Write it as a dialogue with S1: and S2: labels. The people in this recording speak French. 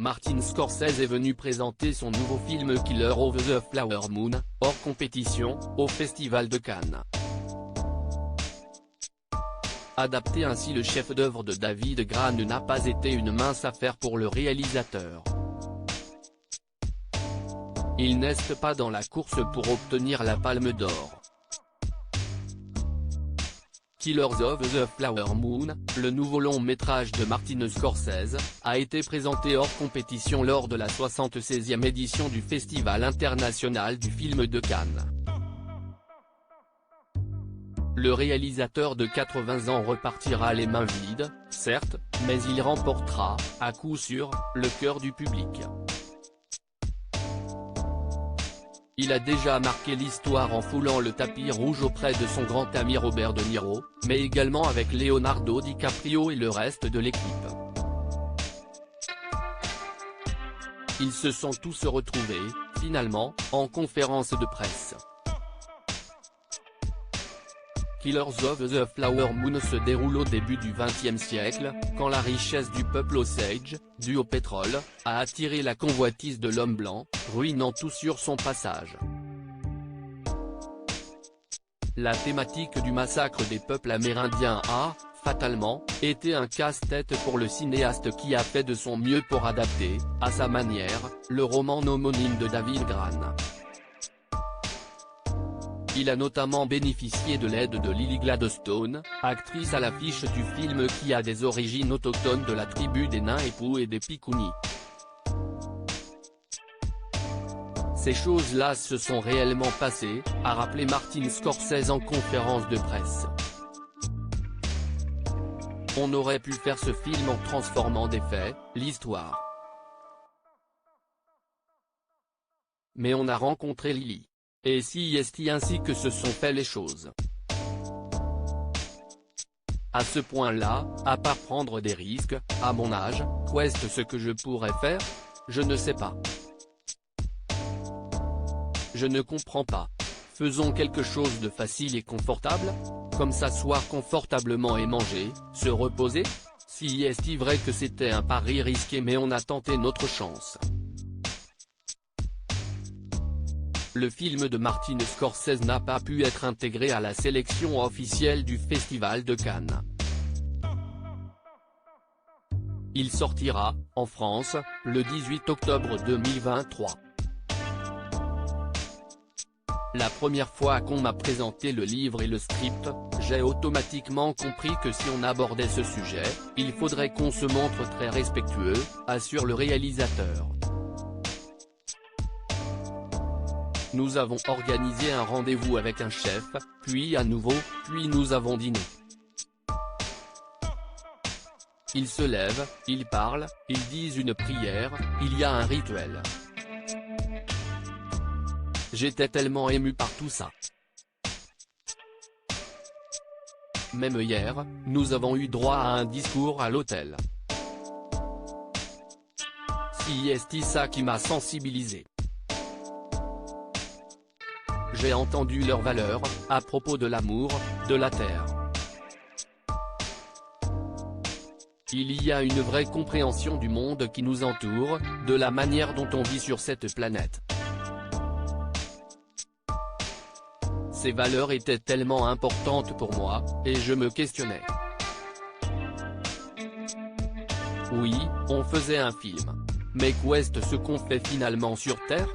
S1: Martin Scorsese est venu présenter son nouveau film Killers of the Flower Moon, hors compétition, au Festival de Cannes. Adapter ainsi le chef-d'œuvre de David Gran n'a pas été une mince affaire pour le réalisateur. Il n'est pas dans la course pour obtenir la Palme d'Or. Killers of the Flower Moon, le nouveau long métrage de Martin Scorsese, a été présenté hors compétition lors de la 76e édition du Festival international du film de Cannes. Le réalisateur de 80 ans repartira les mains vides, certes, mais il remportera, à coup sûr, le cœur du public. Il a déjà marqué l'histoire en foulant le tapis rouge auprès de son grand ami Robert De Niro, mais également avec Leonardo DiCaprio et le reste de l'équipe. Ils se sont tous retrouvés, finalement, en conférence de presse. Killers of the Flower Moon se déroule au début du XXe siècle, quand la richesse du peuple Osage, due au pétrole, a attiré la convoitise de l'homme blanc, ruinant tout sur son passage. La thématique du massacre des peuples amérindiens a, fatalement, été un casse-tête pour le cinéaste qui a fait de son mieux pour adapter, à sa manière, le roman homonyme de David Gran. Il a notamment bénéficié de l'aide de Lily Gladstone, actrice à l'affiche du film qui a des origines autochtones de la tribu des Naipou et des Pikuni. Ces choses-là se sont réellement passées, a rappelé Martin Scorsese en conférence de presse. On aurait pu faire ce film en transformant des faits, l'histoire. Mais on a rencontré Lily. Et si est ainsi que se sont fait les choses. À ce point-là, à part prendre des risques, à mon âge, qu'est-ce ce que je pourrais faire? Je ne sais pas. Je ne comprends pas. Faisons quelque chose de facile et confortable? Comme s'asseoir confortablement et manger, se reposer? Si est vrai que c'était un pari risqué mais on a tenté notre chance. Le film de Martin Scorsese n'a pas pu être intégré à la sélection officielle du Festival de Cannes. Il sortira, en France, le 18 octobre 2023. La première fois qu'on m'a présenté le livre et le script, j'ai automatiquement compris que si on abordait ce sujet, il faudrait qu'on se montre très respectueux, assure le réalisateur. Nous avons organisé un rendez-vous avec un chef, puis à nouveau, puis nous avons dîné. Ils se lèvent, ils parlent, ils disent une prière, il y a un rituel. J'étais tellement ému par tout ça. Même hier, nous avons eu droit à un discours à l'hôtel. C'est ça qui m'a sensibilisé. J'ai entendu leurs valeurs, à propos de l'amour, de la terre. Il y a une vraie compréhension du monde qui nous entoure, de la manière dont on vit sur cette planète. Ces valeurs étaient tellement importantes pour moi, et je me questionnais. Oui, on faisait un film. Mais qu'est-ce qu'on fait finalement sur Terre?